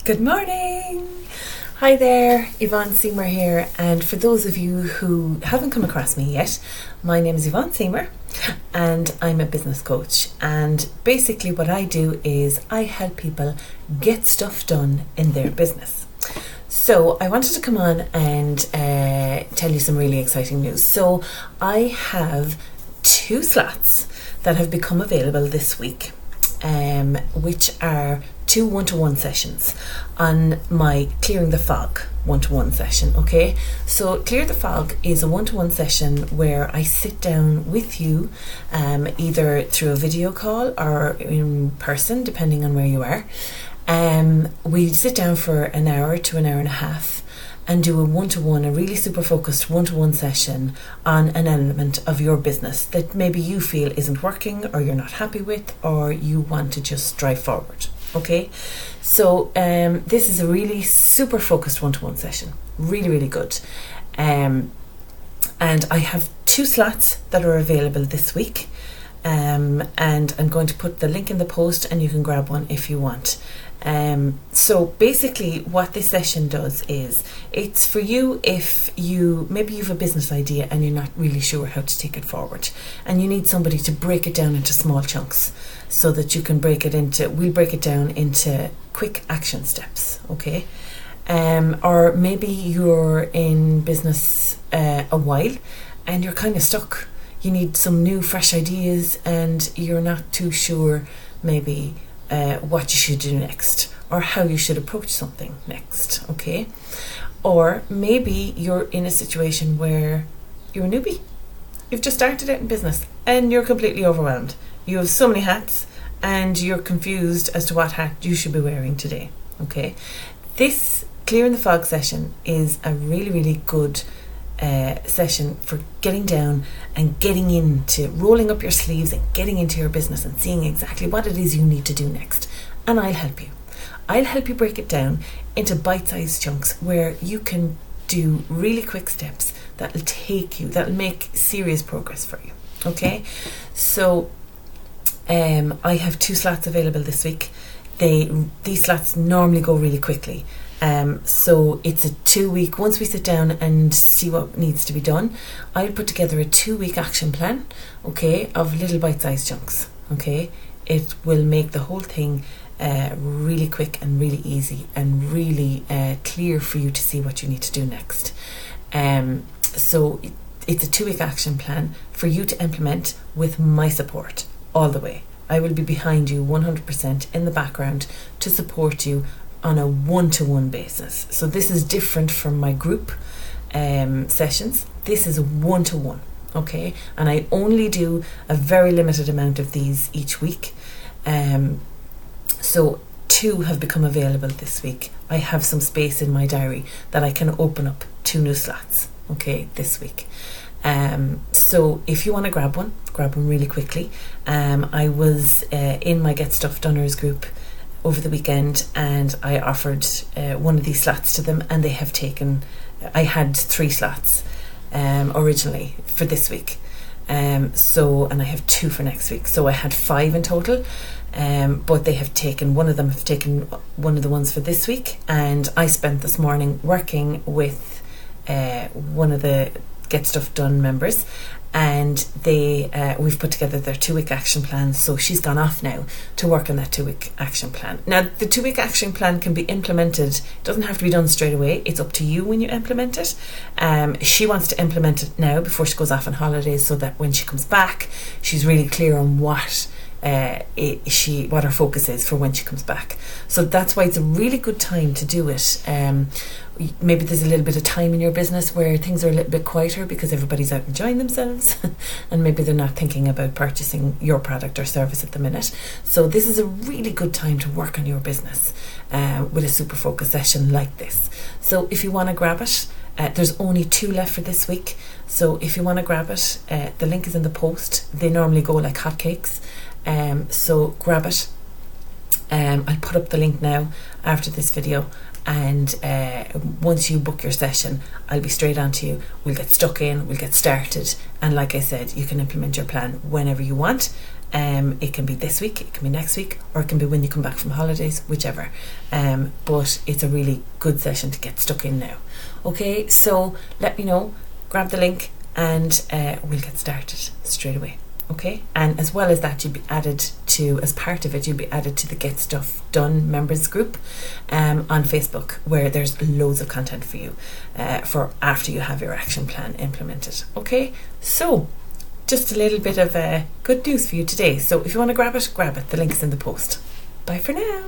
Good morning! Hi there, Yvonne Seymour here, and for those of you who haven't come across me yet, my name is Yvonne Seymour and I'm a business coach, and basically what I do is I help people get stuff done in their business. So I wanted to come on and tell you some really exciting news. So I have 2 slots that have become available this week, which are 2 one-to-one sessions on my Clearing the Fog one-to-one session. Okay, so Clear the Fog is a one-to-one session where I sit down with you, either through a video call or in person, depending on where you are. We sit down for an hour to an hour and a half and do a one-to-one, a really super focused one-to-one session on an element of your business that maybe you feel isn't working or you're not happy with or you want to just drive forward. Okay, so this is a really super focused one-to-one session, really good, and I have 2 slots that are available this week, and I'm going to put the link in the post and you can grab one if you want. So basically what this session does is it's for you if maybe you have a business idea and you're not really sure how to take it forward and you need somebody to break it down into small chunks so that you can we'll break it down into quick action steps. Okay, or maybe you're in business a while and you're kind of stuck. You need some new fresh ideas and you're not too sure maybe what you should do next or how you should approach something next. Okay, or maybe you're in a situation where you're a newbie, you've just started out in business and you're completely overwhelmed. You have so many hats and you're confused as to what hat you should be wearing today. Okay, this Clearing the Fog session is a really good session for getting down and getting into rolling up your sleeves and getting into your business and seeing exactly what it is you need to do next. And I'll help you break it down into bite-sized chunks where you can do really quick steps that'll make serious progress for you. Okay, so I have 2 slots available this week. These slots normally go really quickly. So it's a 2-week, once we sit down and see what needs to be done, I'll put together a 2-week action plan, okay, of little bite-sized chunks. Okay, it will make the whole thing really quick and really easy and really clear for you to see what you need to do next. So it's a 2-week action plan for you to implement with my support all the way. I will be behind you 100% in the background to support you on a one-to-one basis. So this is different from my group sessions. This is a one-to-one, okay? And I only do a very limited amount of these each week. So 2 have become available this week. I have some space in my diary that I can open up 2 new slots, okay, this week. So if you want to grab one really quickly. I was in my Get Stuff Doners group over the weekend and I offered one of these slots to them, and they have taken, I had 3 slots originally for this week, and I have 2 for next week, so I had 5 in total, but they have taken one of the ones for this week, and I spent this morning working with one of the Get Stuff Done members, and we've put together their 2-week action plan. So she's gone off now to work on that 2-week action plan. Now the 2-week action plan can be implemented, it doesn't have to be done straight away, it's up to you when you implement it. She wants to implement it now before she goes off on holidays, so that when she comes back she's really clear on what her focus is for when she comes back. So that's why it's a really good time to do it. Maybe there's a little bit of time in your business where things are a little bit quieter because everybody's out enjoying themselves and maybe they're not thinking about purchasing your product or service at the minute. So this is a really good time to work on your business with a super focus session like this. So if you want to grab it, there's only 2 left for this week. So if you want to grab it, the link is in the post. They normally go like hotcakes. So grab it. I'll put up the link now after this video, and once you book your session, I'll be straight on to you. We'll get stuck in, we'll get started, and like I said, you can implement your plan whenever you want, It can be this week, it can be next week, or it can be when you come back from holidays, whichever. But it's a really good session to get stuck in now. Okay, so let me know, grab the link, and we'll get started straight away. Okay, and as well as that, you'll be added to, as part of it, you'll be added to the Get Stuff Done members group on Facebook, where there's loads of content for you for after you have your action plan implemented. Okay, so just a little bit of good news for you today. So if you want to grab it, grab it. The link is in the post. Bye for now.